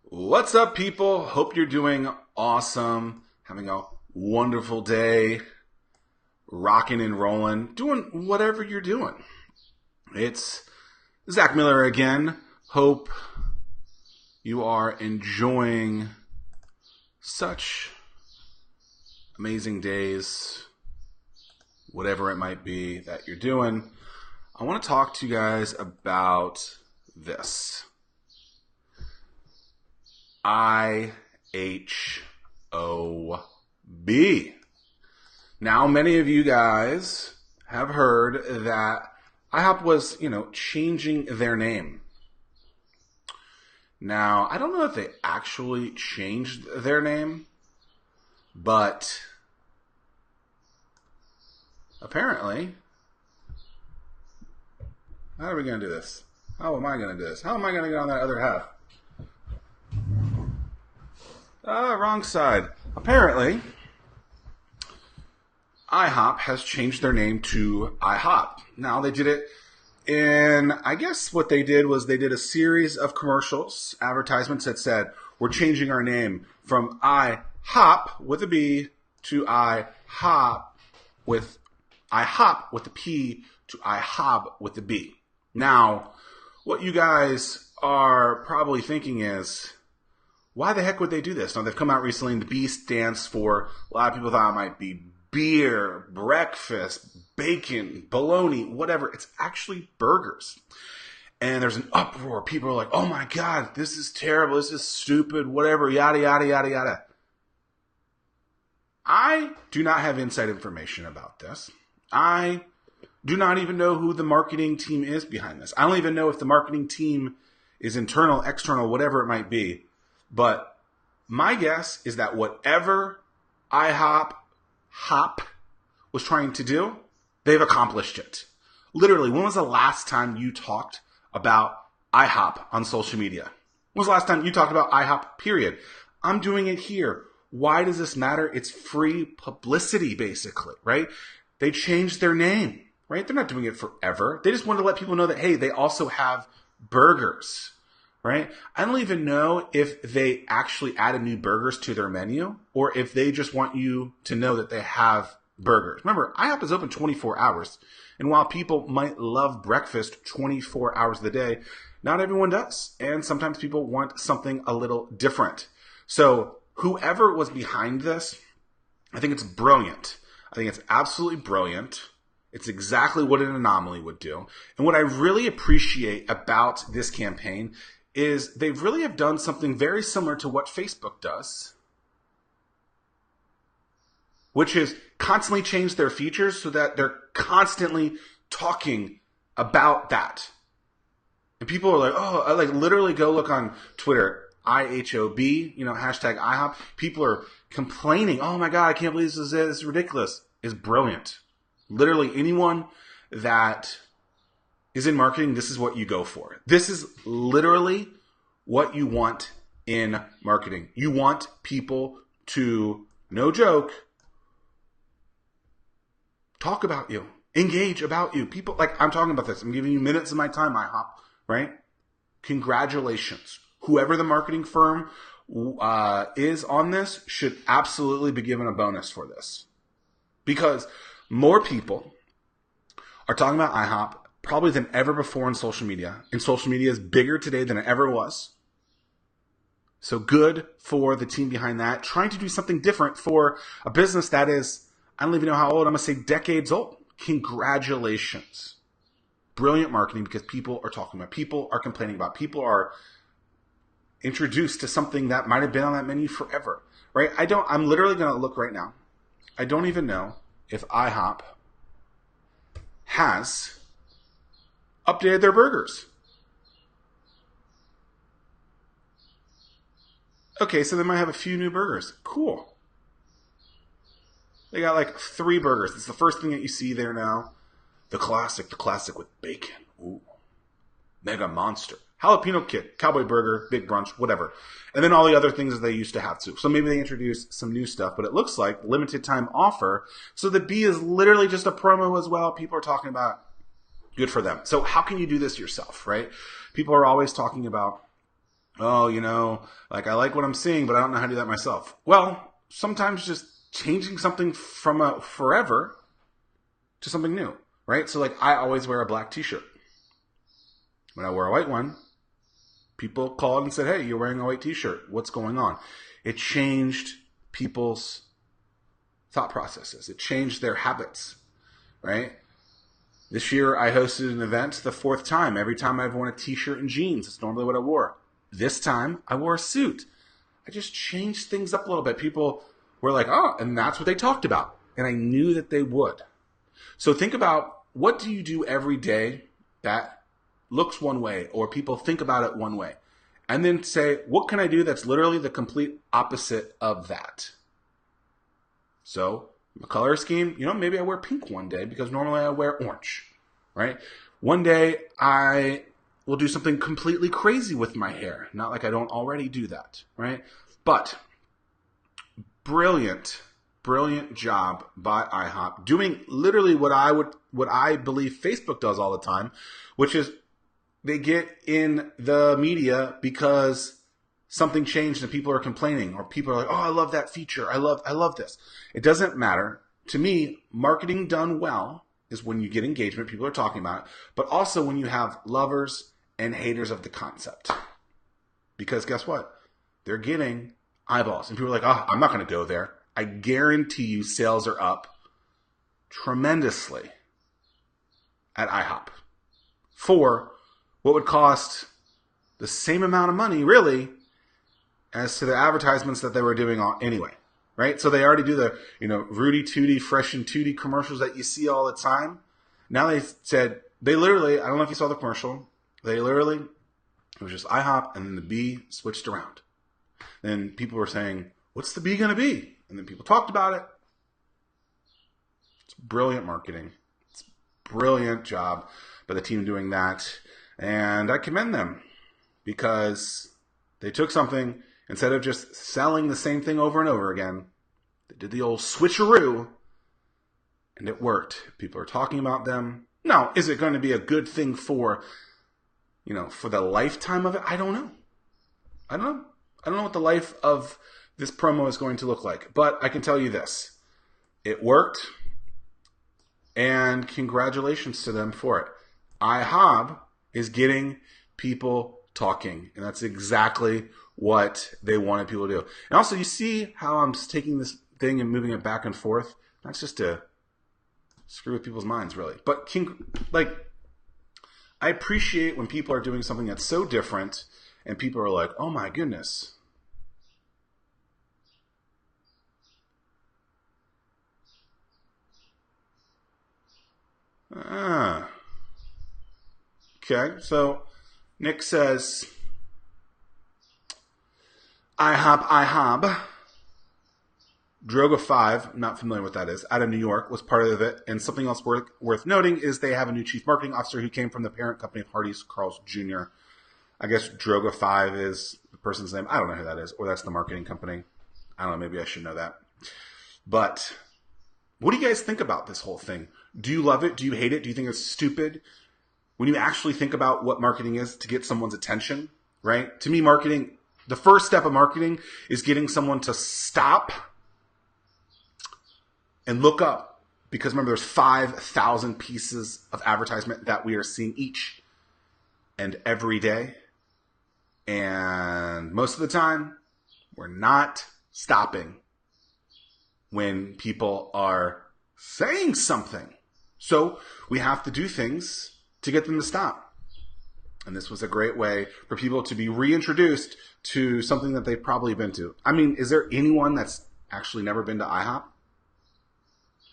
What's up, people? Hope you're doing awesome, having a wonderful day, rocking and rolling, doing whatever you're doing. It's Zack Miller again. Hope you are enjoying such amazing days, whatever it might be that you're doing. I want to talk to you guys about this. IHOb. Now, many of you guys have heard that IHOp was, changing their name. Now, I don't know if they actually changed their name, but apparently, how are we going to do this? How am I going to do this? How am I going to get on that other half? Wrong side. Apparently, IHOp has changed their name to IHOb. Now, they did it in, I guess what they did was they did a series of commercials, advertisements that said, we're changing our name from IHOp with a B to IHOb with a P to IHOb with a B. Now, what you guys are probably thinking is, why the heck would they do this? Now, they've come out recently, and the B stands for, a lot of people thought it might be beer, breakfast, bacon, bologna, whatever. It's actually burgers. And there's an uproar. People are like, oh my God, this is terrible. This is stupid, whatever, yada, yada, yada, yada. I do not have inside information about this. I do not even know who the marketing team is behind this. I don't even know if the marketing team is internal, external, whatever it might be. But my guess is that whatever IHOp was trying to do, they've accomplished it. Literally, when was the last time you talked about IHOp on social media? When was the last time you talked about IHOp, period? I'm doing it here. Why does this matter? It's free publicity, basically, right? They changed their name, right? They're not doing it forever. They just wanted to let people know that, hey, they also have burgers. Right? I don't even know if they actually added new burgers to their menu or if they just want you to know that they have burgers. Remember, IHOP is open 24 hours. And while people might love breakfast 24 hours of the day, not everyone does. And sometimes people want something a little different. So whoever was behind this, I think it's brilliant. I think it's absolutely brilliant. It's exactly what an anomaly would do. And what I really appreciate about this campaign is they really have done something very similar to what Facebook does, which is constantly change their features so that they're constantly talking about that. And people are like, oh, I literally go look on Twitter, IHOb, hashtag IHOp. People are complaining, oh my God, I can't believe this is ridiculous. It's brilliant. Literally anyone that is in marketing, this is what you go for. This is literally what you want in marketing. You want people to, no joke, talk about you, engage about you. People, I'm talking about this. I'm giving you minutes of my time, IHOP, right? Congratulations. Whoever the marketing firm is on this should absolutely be given a bonus for this. Because more people are talking about IHOP probably than ever before on social media. And social media is bigger today than it ever was. So good for the team behind that. Trying to do something different for a business that is, I don't even know how old, I'm going to say decades old. Congratulations. Brilliant marketing because people are talking about, people are complaining about, people are introduced to something that might have been on that menu forever, right? I'm literally going to look right now. I don't even know if IHOP has updated their burgers. Okay, so they might have a few new burgers. Cool. They got 3 burgers. It's the first thing that you see there now. The classic with bacon. Ooh. Mega Monster. Jalapeno Kick, Cowboy Burger, Big Brunch, whatever. And then all the other things that they used to have too. So maybe they introduced some new stuff, but it looks like limited time offer. So the B is literally just a promo as well. People are talking about, good for them. So how can you do this yourself, right? People are always talking about oh, like I like what I'm seeing, but I don't know how to do that myself. Well, sometimes just changing something from a forever to something new, right? So like I always wear a black t-shirt. When I wear a white one, people called and said, hey, you're wearing a white t-shirt. What's going on? It changed people's thought processes. It changed their habits, right? This year I hosted an event the 4th time. Every time I've worn a t-shirt and jeans. It's normally what I wore. This time I wore a suit. I just changed things up a little bit. People were like, oh, and that's what they talked about. And I knew that they would. So think about, what do you do every day that looks one way or people think about it one way? And then say, what can I do that's literally the complete opposite of that? So, my color scheme, maybe I wear pink one day because normally I wear orange, right? One day I will do something completely crazy with my hair. Not like I don't already do that, right? But brilliant job by IHOp doing literally what I believe Facebook does all the time, which is they get in the media because something changed and people are complaining, or people are like, oh, I love that feature. I love this. It doesn't matter. To me, marketing done well is when you get engagement, people are talking about it, but also when you have lovers and haters of the concept. Because guess what? They're getting eyeballs. And people are like, oh, I'm not going to go there. I guarantee you sales are up tremendously at IHOp for what would cost the same amount of money, really, as to the advertisements that they were doing anyway, right? So they already do the, Rudy Tooty, Fresh and Tooty commercials that you see all the time. Now they literally, I don't know if you saw the commercial, it was just IHOP and then the B switched around. Then people were saying, what's the B going to be? And then people talked about it. It's brilliant marketing. It's a brilliant job by the team doing that. And I commend them because they took something, instead of just selling the same thing over and over again, they did the old switcheroo, and it worked. People are talking about them. Now, is it going to be a good thing for the lifetime of it? I don't know. I don't know what the life of this promo is going to look like. But I can tell you this. It worked, and congratulations to them for it. IHOb is getting people talking, and that's exactly what they wanted people to do. And also, you see how I'm just taking this thing and moving it back and forth? That's just to screw with people's minds, really. But I appreciate when people are doing something that's so different, and people are like, oh my goodness. Okay, so Nick says, IHOb, Droga 5, not familiar with that is, out of New York, was part of it. And something else worth noting is they have a new chief marketing officer who came from the parent company of Hardee's, Carl's Jr. I guess Droga 5 is the person's name. I don't know who that is, or that's the marketing company. I don't know, maybe I should know that. But what do you guys think about this whole thing? Do you love it? Do you hate it? Do you think it's stupid? When you actually think about what marketing is to get someone's attention, right? To me, marketing, the first step of marketing is getting someone to stop and look up. Because remember, there's 5,000 pieces of advertisement that we are seeing each and every day. And most of the time, we're not stopping when people are saying something. So we have to do things to get them to stop. And this was a great way for people to be reintroduced to something that they've probably been to. I mean, is there anyone that's actually never been to IHOP?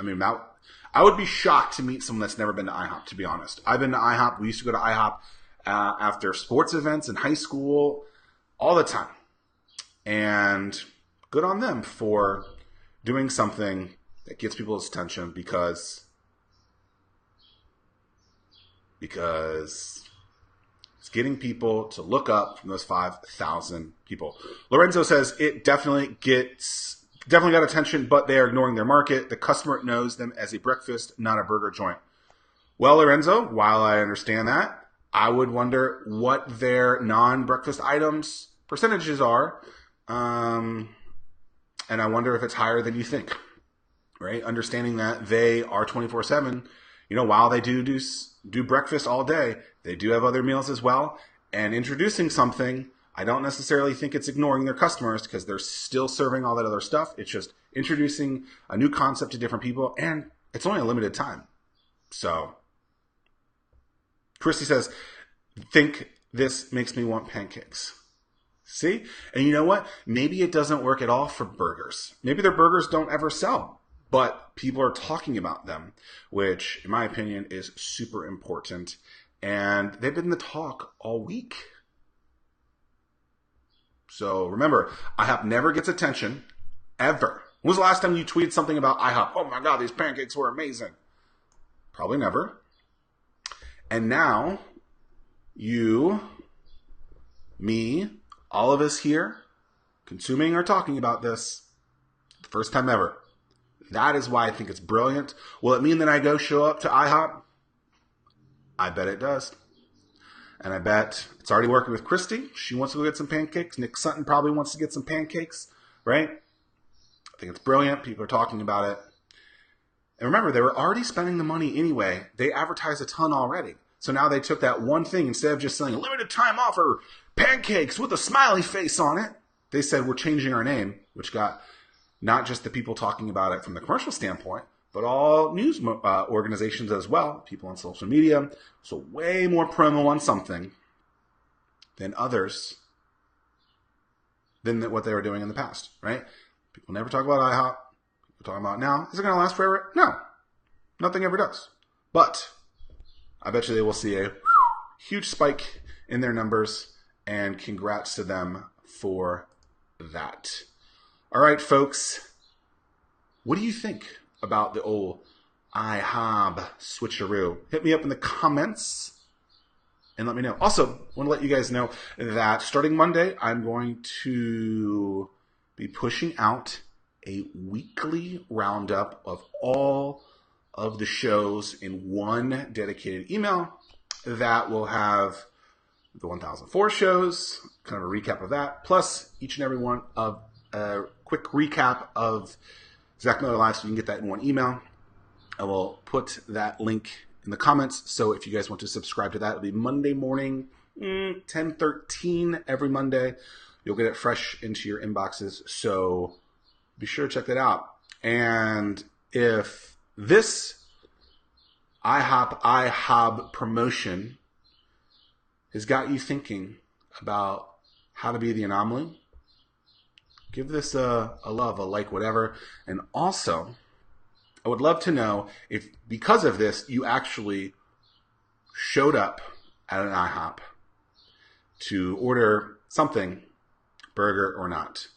I mean, I would be shocked to meet someone that's never been to IHOP, to be honest. I've been to IHOP. We used to go to IHOP after sports events in high school all the time. And good on them for doing something that gets people's attention because it's getting people to look up from those 5,000 people. Lorenzo says it definitely got attention, but they are ignoring their market. The customer knows them as a breakfast, not a burger joint. Well, Lorenzo, while I understand that, I would wonder what their non-breakfast items percentages are. And I wonder if it's higher than you think, right? Understanding that they are 24/7, while they do breakfast all day, they do have other meals as well. And introducing something, I don't necessarily think it's ignoring their customers because they're still serving all that other stuff. It's just introducing a new concept to different people, and it's only a limited time. So, Christy says, think this makes me want pancakes. See? And you know what? Maybe it doesn't work at all for burgers. Maybe their burgers don't ever sell, but people are talking about them, which, in my opinion, is super important. And they've been the talk all week. So remember, IHOp never gets attention, ever. When was the last time you tweeted something about IHOp? Oh my God, these pancakes were amazing. Probably never. And now, you, me, all of us here, consuming or talking about this, the first time ever. That is why I think it's brilliant. Will it mean that I go show up to IHOP? I bet it does. And I bet it's already working with Christy. She wants to go get some pancakes. Nick Sutton probably wants to get some pancakes, right? I think it's brilliant. People are talking about it. And remember, they were already spending the money anyway. They advertised a ton already. So now they took that one thing, instead of just selling a limited time offer, pancakes with a smiley face on it, they said, we're changing our name, which got not just the people talking about it from the commercial standpoint, but all news organizations as well, people on social media. So way more promo on something than others, than what they were doing in the past, right? People never talk about IHOP. People talking about it now. Is it going to last forever? No. Nothing ever does. But I bet you they will see a huge spike in their numbers, and congrats to them for that. All right, folks. What do you think about the old IHOb switcheroo? Hit me up in the comments and let me know. Also, I want to let you guys know that starting Monday, I'm going to be pushing out a weekly roundup of all of the shows in one dedicated email that will have the 1004 shows, kind of a recap of that, plus each and every one of a quick recap of Zack Miller Live, so you can get that in one email. I will put that link in the comments, so if you guys want to subscribe to that, it'll be Monday morning, 10:13 every Monday. You'll get it fresh into your inboxes, so be sure to check that out. And if this IHOb promotion has got you thinking about how to be the anomaly, give this a love, a like, whatever. And also, I would love to know if, because of this, you actually showed up at an IHOP to order something, burger or not.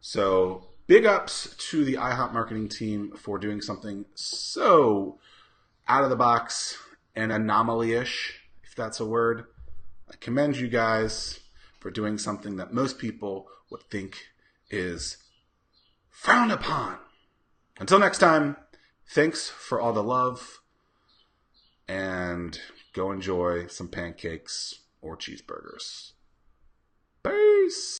So, big ups to the IHOP marketing team for doing something so out of the box and anomaly-ish, if that's a word. I commend you guys for doing something that most people would think is frowned upon. Until next time, thanks for all the love, and go enjoy some pancakes or cheeseburgers. Peace!